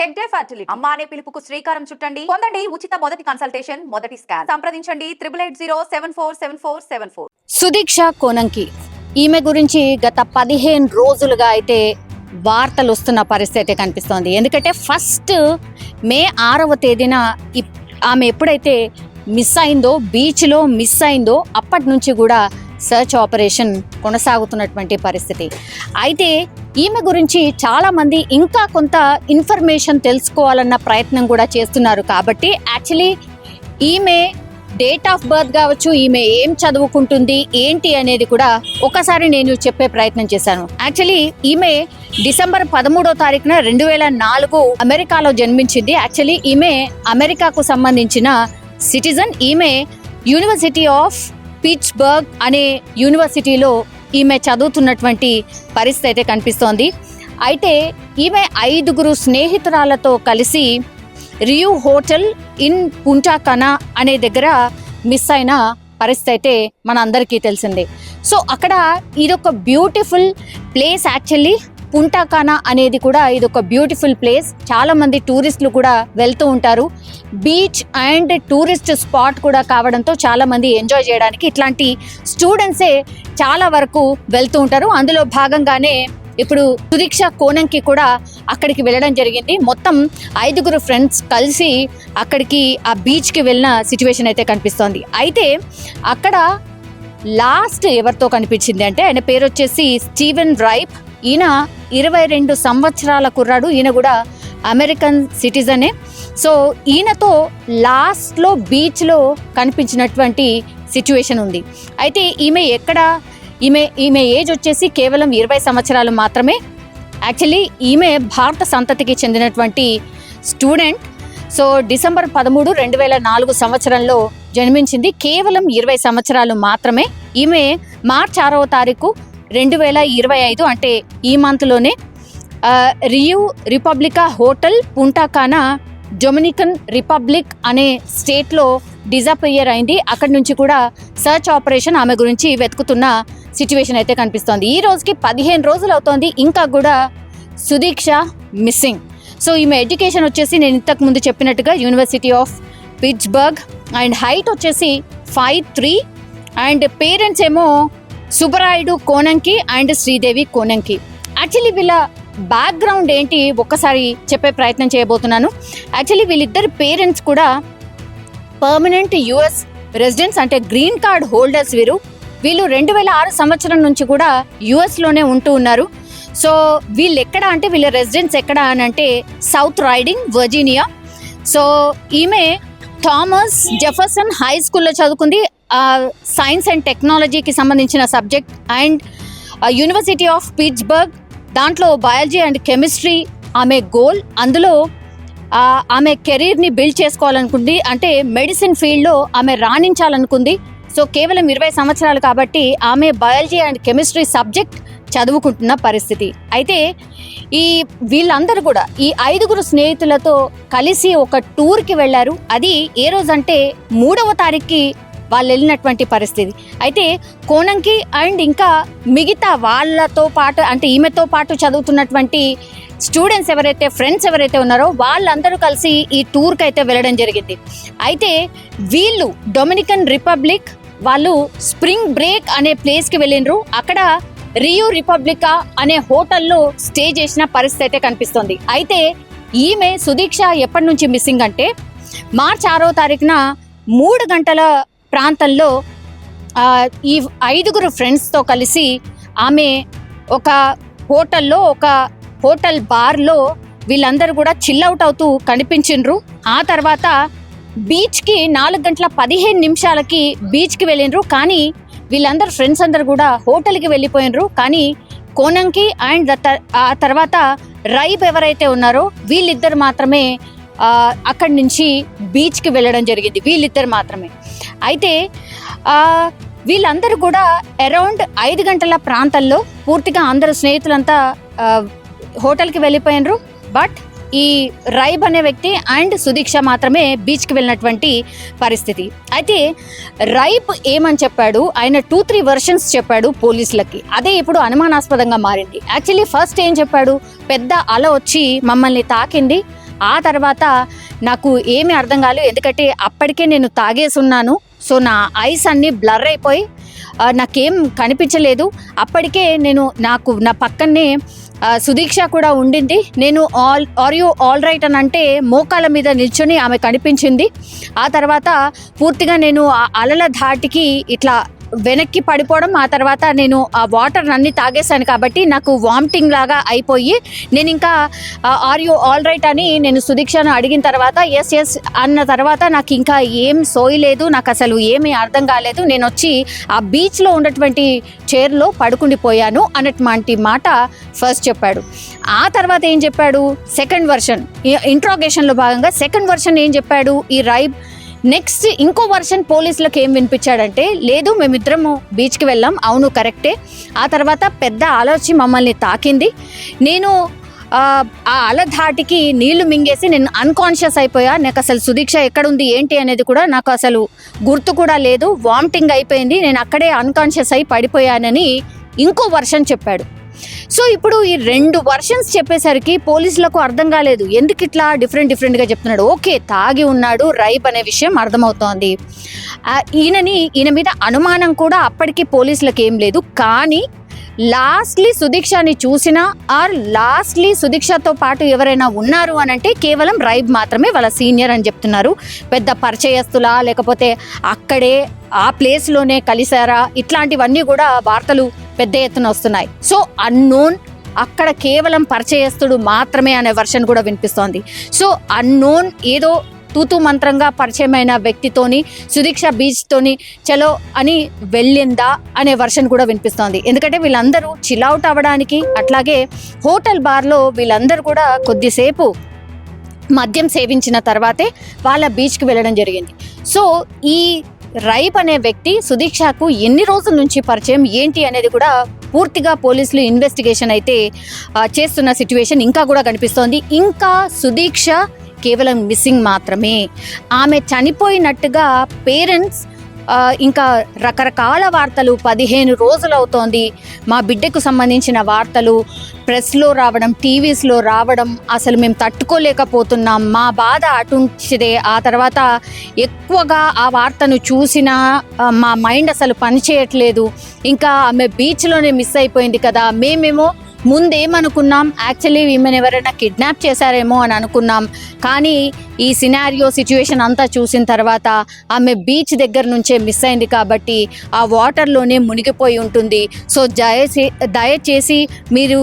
Tech day fertility అమ్మ అనే పిలుపుకు శ్రీకారం చుట్టండి. పొందండి ఉచిత మొదటి కన్సల్టేషన్, మొదటి స్కాన్. సంప్రదించండి 8880747474. సుదీక్ష కోనంకి ఈమె గురించి గత 15 రోజులుగా అయితే వార్తలు వస్తున్న పరిస్థితి కనిపిస్తోంది. ఎందుకంటే ఫస్ట్ మే 6వ తేదీన ఆమె ఎప్పుడైతే మిస్ అయిందో, బీచ్లో మిస్ అయిందో, అప్పటి నుంచి కూడా సర్చ్ ఆపరేషన్ కొనసాగుతున్నటువంటి పరిస్థితి. అయితే ఈమె గురించి చాలామంది ఇంకా కొంత ఇన్ఫర్మేషన్ తెలుసుకోవాలన్న ప్రయత్నం కూడా చేస్తున్నారు. కాబట్టి యాక్చువల్లీ ఈమె డేట్ ఆఫ్ బర్త్ కావచ్చు, ఈమె ఏం చదువుకుంటుంది ఏంటి అనేది కూడా ఒకసారి నేను చెప్పే ప్రయత్నం చేశాను. యాక్చువల్లీ ఈమె డిసెంబర్ 13వ తారీఖున 2004 అమెరికాలో జన్మించింది. యాక్చువల్లీ ఈమె అమెరికాకు సంబంధించిన సిటిజన్. ఈమె యూనివర్సిటీ ఆఫ్ పిట్స్బర్గ్ అనే యూనివర్సిటీలో ఈమె చదువుతున్నటువంటి పరిస్థితి అయితే కనిపిస్తోంది. అయితే ఈమె 5 స్నేహితురాలతో కలిసి రియూ హోటల్ ఇన్ పుంటా కనా అనే దగ్గర మిస్ అయిన పరిస్థితి అయితే మనందరికీ తెలిసిందే. సో అక్కడ ఇదొక బ్యూటిఫుల్ ప్లేస్. యాక్చువల్లీ పుంటా కనా అనేది కూడా ఇదొక బ్యూటిఫుల్ ప్లేస్. చాలా మంది టూరిస్టులు కూడా వెళ్తూ ఉంటారు. బీచ్ అండ్ టూరిస్ట్ స్పాట్ కూడా కావడంతో చాలా మంది ఎంజాయ్ చేయడానికి ఇట్లాంటి స్టూడెంట్సే చాలా వరకు వెళ్తూ ఉంటారు. అందులో భాగంగానే ఇప్పుడు సుదీక్ష కోనంకి కూడా అక్కడికి వెళ్ళడం జరిగింది. మొత్తం 5 ఫ్రెండ్స్ కలిసి అక్కడికి ఆ బీచ్కి వెళ్ళిన సిచ్యువేషన్ అయితే కనిపిస్తోంది. అయితే అక్కడ లాస్ట్ ఎవరితో కనిపించింది అంటే ఆయన పేరు వచ్చేసి స్టీవెన్ రైప్. ఈయన 22 సంవత్సరాల కుర్రాడు. ఈయన కూడా అమెరికన్ సిటిజనే. సో ఈయనతో లాస్ట్లో బీచ్లో కనిపించినటువంటి సిచ్యువేషన్ ఉంది. అయితే ఈమె ఈమె ఏజ్ వచ్చేసి కేవలం 20 సంవత్సరాలు మాత్రమే. యాక్చువల్లీ ఈమె భారత సంతతికి చెందినటువంటి స్టూడెంట్. సో డిసెంబర్ 13, 2004 సంవత్సరంలో జన్మించింది. కేవలం 20 సంవత్సరాలు మాత్రమే. ఈమె మార్చి 6వ తారీఖు 2025 అంటే ఈ మంత్లోనే రియూ రిపబ్లికా హోటల్ పుంటా కానా డొమినికన్ రిపబ్లిక్ అనే స్టేట్లో డిజపేర్ అయింది. అక్కడి నుంచి కూడా సర్చ్ ఆపరేషన్ ఆమె గురించి వెతుకుతున్న సిచ్యువేషన్ అయితే కనిపిస్తోంది. ఈ రోజుకి 15 రోజులు అవుతోంది. ఇంకా కూడా సుదీక్ష మిస్సింగ్. సో ఈమె ఎడ్యుకేషన్ వచ్చేసి నేను ఇంతకు ముందు చెప్పినట్టుగా university of Pittsburgh and height వచ్చేసి 5'3" అండ్ పేరెంట్స్ ఏమో సుబ్బరాయుడు కోనంకి అండ్ శ్రీదేవి కోనంకి. యాక్చువల్లీ వీళ్ళ బ్యాక్గ్రౌండ్ ఏంటి ఒక్కసారి చెప్పే ప్రయత్నం చేయబోతున్నాను. యాక్చువల్లీ వీళ్ళిద్దరు పేరెంట్స్ కూడా పర్మనెంట్ యుఎస్ రెసిడెంట్స్, అంటే గ్రీన్ కార్డ్ హోల్డర్స్. వీళ్ళు 2006 సంవత్సరం నుంచి కూడా యుఎస్లోనే ఉంటూ ఉన్నారు. సో వీళ్ళు ఎక్కడ అంటే వీళ్ళ రెసిడెన్స్ ఎక్కడ అని అంటే సౌత్ రైడింగ్, వర్జీనియా. సో ఈమె థామస్ జెఫర్సన్ హై స్కూల్లో చదువుకుంది. సైన్స్ అండ్ టెక్నాలజీకి సంబంధించిన subject. And university of Pittsburgh దాంట్లో బయాలజీ అండ్ కెమిస్ట్రీ ఆమె గోల్. అందులో ఆమె కెరీర్ని బిల్డ్ చేసుకోవాలనుకుంది. అంటే మెడిసిన్ ఫీల్డ్లో ఆమె రాణించాలనుకుంది. సో కేవలం 20 సంవత్సరాలు కాబట్టి ఆమె బయాలజీ అండ్ కెమిస్ట్రీ సబ్జెక్ట్ చదువుకుంటున్న పరిస్థితి. అయితే వీళ్ళందరూ కూడా ఈ 5 స్నేహితులతో కలిసి ఒక టూర్కి వెళ్ళారు. అది ఏ రోజంటే 3వ తారీఖుకి వాళ్ళు వెళ్ళినటువంటి పరిస్థితి. అయితే కోనంకి అండ్ ఇంకా మిగతా వాళ్ళతో పాటు అంటే ఈమెతో పాటు చదువుతున్నటువంటి స్టూడెంట్స్ ఎవరైతే ఫ్రెండ్స్ ఎవరైతే ఉన్నారో వాళ్ళందరూ కలిసి ఈ టూర్కి అయితే వెళ్ళడం జరిగింది. అయితే వీళ్ళు డొమినికన్ రిపబ్లిక్ వాళ్ళు స్ప్రింగ్ బ్రేక్ అనే ప్లేస్కి వెళ్ళిండ్రు. అక్కడ రియూ రిపబ్లికా అనే హోటల్లో స్టే చేసిన పరిస్థితి అయితే కనిపిస్తుంది. అయితే ఈమె సుదీక్ష ఎప్పటి నుంచి మిస్సింగ్ అంటే మార్చి 6వ తారీఖున 3 గంటల ప్రాంతంలో ఈ 5 ఫ్రెండ్స్తో కలిసి ఆమె ఒక హోటల్లో, ఒక హోటల్ బార్లో వీళ్ళందరూ కూడా చిల్అవుట్ అవుతూ కనిపించిండ్రు. ఆ తర్వాత బీచ్కి 4:15 బీచ్కి వెళ్ళిండ్రు. కానీ వీళ్ళందరూ ఫ్రెండ్స్ అందరు కూడా హోటల్కి వెళ్ళిపోయినరు. కానీ కోనంకి అండ్ ఆ తర్వాత రైబ్ ఎవరైతే ఉన్నారో వీళ్ళిద్దరు మాత్రమే అక్కడి నుంచి బీచ్కి వెళ్ళడం జరిగింది. వీళ్ళిద్దరు మాత్రమే. అయితే వీళ్ళందరూ కూడా అరౌండ్ 5 గంటల ప్రాంతంలో పూర్తిగా అందరు స్నేహితులంతా హోటల్కి వెళ్ళిపోయినరు. బట్ ఈ రైబ్ అనే వ్యక్తి అండ్ సుదీక్ష మాత్రమే బీచ్కి వెళ్ళినటువంటి పరిస్థితి. అయితే రైబ్ ఏమని చెప్పాడు, ఆయన 2-3 వర్షన్స్ చెప్పాడు పోలీసులకి. అదే ఇప్పుడు అనుమానాస్పదంగా మారింది. యాక్చువల్లీ ఫస్ట్ ఏం చెప్పాడు, పెద్ద అల వచ్చి మమ్మల్ని తాకింది, ఆ తర్వాత నాకు ఏమీ అర్థం కాలేదు, ఎందుకంటే అప్పటికే నేను తాగేసి ఉన్నాను. సో నా ఐస్ అన్నీ బ్లర్ అయిపోయి నాకేం కనిపించలేదు. అప్పటికే నా పక్కనే సుదీక్ష కూడా ఉండింది. నేను ఆర్ యూ ఆల్ రైట్ అని అంటే మోకాల మీద నిల్చొని ఆమె కనిపించింది. ఆ తర్వాత పూర్తిగా నేను ఆ అలల ధాటికి ఇట్లా వెనక్కి పడిపోవడం, ఆ తర్వాత నేను ఆ వాటర్ అన్ని తాగేశాను కాబట్టి నాకు వామిటింగ్ లాగా అయిపోయి నేను ఇంకా ఆర్ యూ ఆల్ రైట్ అని నేను సుదీక్షను అడిగిన తర్వాత ఎస్ ఎస్ అన్న తర్వాత నాకు ఇంకా ఏం సోయలేదు, నాకు అసలు ఏమీ అర్థం కాలేదు. నేను వచ్చి ఆ బీచ్లో ఉన్నటువంటి చైర్లో పడుకుండిపోయాను అన్నటువంటి మాట ఫస్ట్ చెప్పాడు. ఆ తర్వాత ఏం చెప్పాడు, సెకండ్ వర్షన్ ఇంట్రాగేషన్లో భాగంగా సెకండ్ వర్షన్ ఏం చెప్పాడు ఈ రైబ్. నెక్స్ట్ ఇంకో వర్షన్ పోలీసులకు ఏం వినిపించాడంటే, లేదు మేమిద్దరము బీచ్కి వెళ్ళాం, అవును కరెక్టే. ఆ తర్వాత పెద్ద ఆలోచి మమ్మల్ని తాకింది, నేను ఆ అల ధాటికి నీళ్లు మింగేసి నేను అన్కాన్షియస్ అయిపోయా, నాకు అసలు సుదీక్ష ఎక్కడుంది ఏంటి అనేది కూడా నాకు అసలు గుర్తు కూడా లేదు, వామిటింగ్ అయిపోయింది, నేను అక్కడే అన్కాన్షియస్ అయి పడిపోయానని ఇంకో వర్షన్ చెప్పాడు. సో ఇప్పుడు ఈ 2 వర్షన్స్ చెప్పేసరికి పోలీసులకు అర్థం కాలేదు, ఎందుకు ఇట్లా డిఫరెంట్గా చెప్తున్నాడు. ఓకే, తాగి ఉన్నాడు రైబ్ అనే విషయం అర్థమవుతోంది. ఈయన మీద అనుమానం కూడా అప్పటికి పోలీసులకు ఏం లేదు. కానీ లాస్ట్లీ సుదీక్షని చూసినా ఆర్ లాస్ట్లీ సుదీక్షతో పాటు ఎవరైనా ఉన్నారు అని అంటే కేవలం రైబ్ మాత్రమే, వాళ్ళ సీనియర్ అని చెప్తున్నారు. పెద్ద పరిచయస్తులా లేకపోతే అక్కడే ఆ ప్లేస్లోనే కలిశారా, ఇట్లాంటివన్నీ కూడా వార్తలు పెద్ద ఎత్తున వస్తున్నాయి. సో అన్నోన్, అక్కడ కేవలం పరిచయస్తుడు మాత్రమే అనే వర్షన్ కూడా వినిపిస్తోంది. సో అన్నోన్ ఏదో తూతూ మంత్రంగా పరిచయమైన వ్యక్తితోని సుదీక్ష బీచ్తోని చలో అని వెళ్ళిందా అనే వర్షన్ కూడా వినిపిస్తోంది. ఎందుకంటే వీళ్ళందరూ చిల్అవుట్ అవ్వడానికి, అట్లాగే హోటల్ బార్లో వీళ్ళందరూ కూడా కొద్దిసేపు మద్యం సేవించిన తర్వాతే వాళ్ళ బీచ్కి వెళ్ళడం జరిగింది. సో ఈ రైబ్ అనే వ్యక్తి సుదీక్షకు ఎన్ని రోజుల నుంచి పరిచయం ఏంటి అనేది కూడా పూర్తిగా పోలీసులు ఇన్వెస్టిగేషన్ అయితే చేస్తున్న సిచ్యువేషన్ ఇంకా కూడా కనిపిస్తోంది. ఇంకా సుదీక్ష కేవలం మిస్సింగ్ మాత్రమే. ఆమె చనిపోయినట్టుగా పేరెంట్స్ ఇంకా రకరకాల వార్తలు 15 రోజులు అవుతోంది. మా బిడ్డకు సంబంధించిన వార్తలు ప్రెస్లో రావడం, టీవీస్లో రావడం, అసలు మేము తట్టుకోలేకపోతున్నాం, మా బాధ అటుంచిదే. ఆ తర్వాత ఎక్కువగా ఆ వార్తను చూసినా మా మైండ్ అసలు పనిచేయట్లేదు. ఇంకా ఆమె బీచ్లోనే మిస్ అయిపోయింది కదా, మేమేమో ముందేమనుకున్నాం, యాక్చువల్లీ ఈమెను ఎవరైనా కిడ్నాప్ చేశారేమో అని అనుకున్నాం. కానీ ఈ సినారియో సిచ్యువేషన్ అంతా చూసిన తర్వాత ఆమె బీచ్ దగ్గర నుంచే మిస్ అయింది కాబట్టి ఆ వాటర్లోనే మునిగిపోయి ఉంటుంది. సో దయచేసి మీరు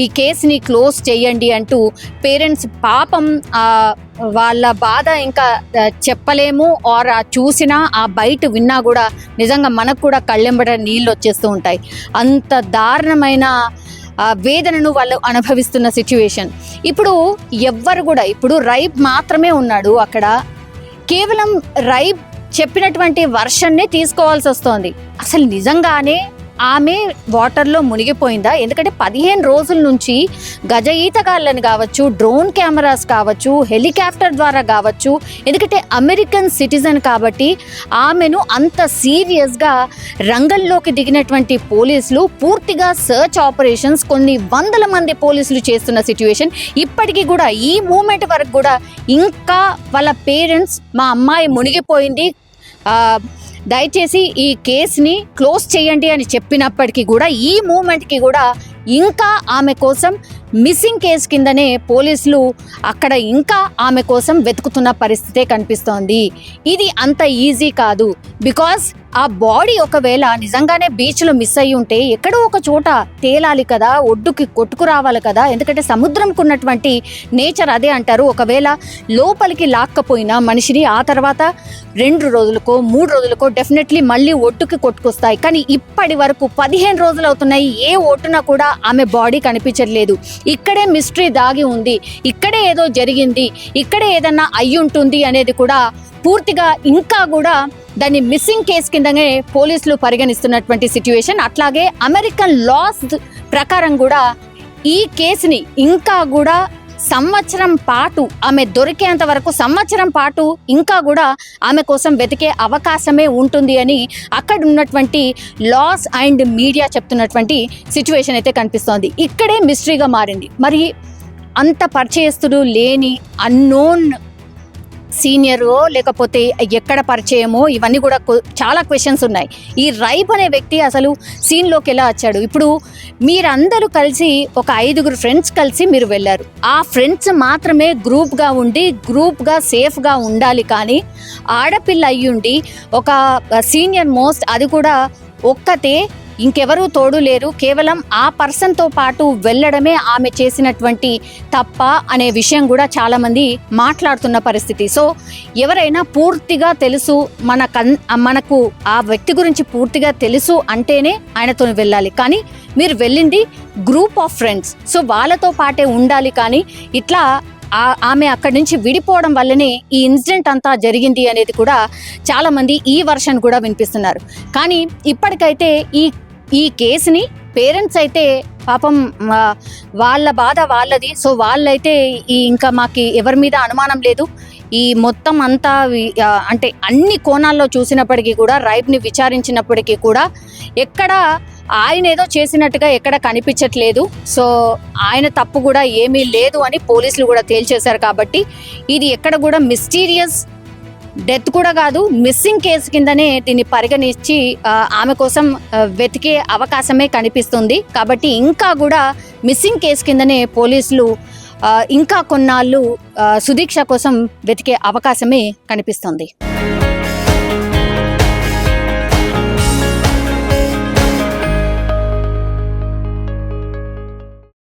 ఈ కేసుని క్లోజ్ చేయండి అంటూ పేరెంట్స్ పాపం వాళ్ళ బాధ ఇంకా చెప్పలేము. ఆర్ చూసినా ఆ బయట విన్నా కూడా నిజంగా మనకు కూడా కళ్ళెంబడ నీళ్ళు వచ్చేస్తూ ఉంటాయి. అంత దారుణమైన వేదనను వాళ్ళు అనుభవిస్తున్న సిచ్యువేషన్. ఇప్పుడు ఎవ్వరు కూడా, ఇప్పుడు రైబ్ మాత్రమే ఉన్నాడు అక్కడ, కేవలం రైబ్ చెప్పినటువంటి వర్షన్నే తీసుకోవాల్సి వస్తోంది. అసలు నిజంగానే ఆమె వాటర్లో మునిగిపోయిందా? ఎందుకంటే 15 రోజుల నుంచి గజ ఈతగాళ్ళని కావచ్చు, డ్రోన్ కెమెరాస్ కావచ్చు, హెలికాప్టర్ ద్వారా కావచ్చు, ఎందుకంటే అమెరికన్ సిటిజన్ కాబట్టి ఆమెను అంత సీరియస్గా రంగంలోకి దిగినటువంటి పోలీసులు పూర్తిగా సర్చ్ ఆపరేషన్స్ కొన్ని వందల మంది పోలీసులు చేస్తున్న సిచ్యువేషన్. ఇప్పటికీ కూడా ఈ మూమెంట్ వరకు కూడా ఇంకా వాళ్ళ పేరెంట్స్ మా అమ్మాయి మునిగిపోయింది, దయచేసి ఈ కేసుని క్లోజ్ చేయండి అని చెప్పినప్పటికీ కూడా ఈ మూమెంట్కి కూడా ఇంకా ఆమె కోసం మిస్సింగ్ కేసు కిందనే పోలీసులు అక్కడ ఇంకా ఆమె కోసం వెతుకుతున్న పరిస్థితే కనిపిస్తోంది. ఇది అంత ఈజీ కాదు. బికాస్ ఆ బాడీ ఒకవేళ నిజంగానే బీచ్లో మిస్ అయ్యి ఉంటే ఎక్కడో ఒక చోట తేలాలి కదా, ఒడ్డుకి కొట్టుకు రావాలి కదా. ఎందుకంటే సముద్రంకు ఉన్నటువంటి నేచర్ అదే అంటారు. ఒకవేళ లోపలికి లాక్కపోయినా మనిషిని ఆ తర్వాత 2 రోజులకో 3 రోజులకో డెఫినెట్లీ మళ్ళీ ఒడ్డుకి కొట్టుకొస్తాయి. కానీ ఇప్పటి వరకు 15 రోజులు అవుతున్నాయి, ఏ ఒడ్డున కూడా ఆమె బాడీ కనిపించట్లేదు. ఇక్కడే మిస్టరీ దాగి ఉంది, ఇక్కడే ఏదో జరిగింది, ఇక్కడే ఏదన్నా అయ్యి ఉంటుంది అనేది కూడా పూర్తిగా ఇంకా కూడా దాన్ని మిస్సింగ్ కేసు కిందనే పోలీసులు పరిగణిస్తున్నటువంటి సిచ్యువేషన్. అట్లాగే అమెరికన్ లాస్ ప్రకారం కూడా ఈ కేసుని ఇంకా కూడా సంవత్సరం పాటు ఆమె దొరికేంత వరకు సంవత్సరం పాటు ఇంకా కూడా ఆమె కోసం వెతికే అవకాశమే ఉంటుంది అని అక్కడ ఉన్నటువంటి లాస్ అండ్ మీడియా చెప్తున్నటువంటి సిచ్యువేషన్ అయితే కనిపిస్తోంది. ఇక్కడే మిస్టరీగా మారింది. మరి అంత పరిచయస్తుడు లేని అన్నోన్ సీనియరో లేకపోతే ఎక్కడ పరిచయమో ఇవన్నీ కూడా చాలా క్వశ్చన్స్ ఉన్నాయి. ఈ రైబ్ అనే వ్యక్తి అసలు సీన్లోకి ఎలా వచ్చాడు? ఇప్పుడు మీరందరూ కలిసి ఒక 5 ఫ్రెండ్స్ కలిసి మీరు వెళ్ళారు. ఆ ఫ్రెండ్స్ మాత్రమే గ్రూప్గా ఉండి గ్రూప్గా సేఫ్గా ఉండాలి. కానీ ఆడపిల్ల అయ్యుండి ఒక సీనియర్ మోస్ట్, అది కూడా ఒక్కతే, ఇంకెవరూ తోడు లేరు, కేవలం ఆ పర్సన్తో పాటు వెళ్ళడమే ఆమె చేసినటువంటి తప్ప అనే విషయం కూడా చాలామంది మాట్లాడుతున్న పరిస్థితి. సో ఎవరైనా పూర్తిగా తెలుసు, మనకు ఆ వ్యక్తి గురించి పూర్తిగా తెలుసు అంటేనే ఆయనతో వెళ్ళాలి. కానీ మీరు వెళ్ళింది గ్రూప్ ఆఫ్ ఫ్రెండ్స్, సో వాళ్ళతో పాటే ఉండాలి. కానీ ఇట్లా ఆమె అక్కడి నుంచి విడిపోవడం వల్లనే ఈ ఇన్సిడెంట్ అంతా జరిగింది అనేది కూడా చాలామంది ఈ వర్షన్ కూడా వినిపిస్తున్నారు. కానీ ఇప్పటికైతే ఈ కేసుని పేరెంట్స్ అయితే పాపం వాళ్ళ బాధ వాళ్ళది. సో వాళ్ళైతే ఇంకా మాకు ఎవరి మీద అనుమానం లేదు. ఈ మొత్తం అంతా అంటే అన్ని కోణాల్లో చూసినప్పటికీ కూడా, రైబ్ని విచారించినప్పటికీ కూడా ఎక్కడ ఆయన ఏదో చేసినట్టుగా ఎక్కడ కనిపించట్లేదు. సో ఆయన తప్పు కూడా ఏమీ లేదు అని పోలీసులు కూడా తేల్చేశారు. కాబట్టి ఇది ఎక్కడ కూడా మిస్టీరియస్ డెత్ కూడా కాదు, మిస్సింగ్ కేసు కిందనే దీన్ని పరిగణించి ఆమె కోసం వెతికే అవకాశమే కనిపిస్తుంది. కాబట్టి ఇంకా కూడా మిస్సింగ్ కేసు కిందనే పోలీసులు ఇంకా కొన్నాళ్ళు సుదీక్ష కోసం వెతికే అవకాశమే కనిపిస్తుంది.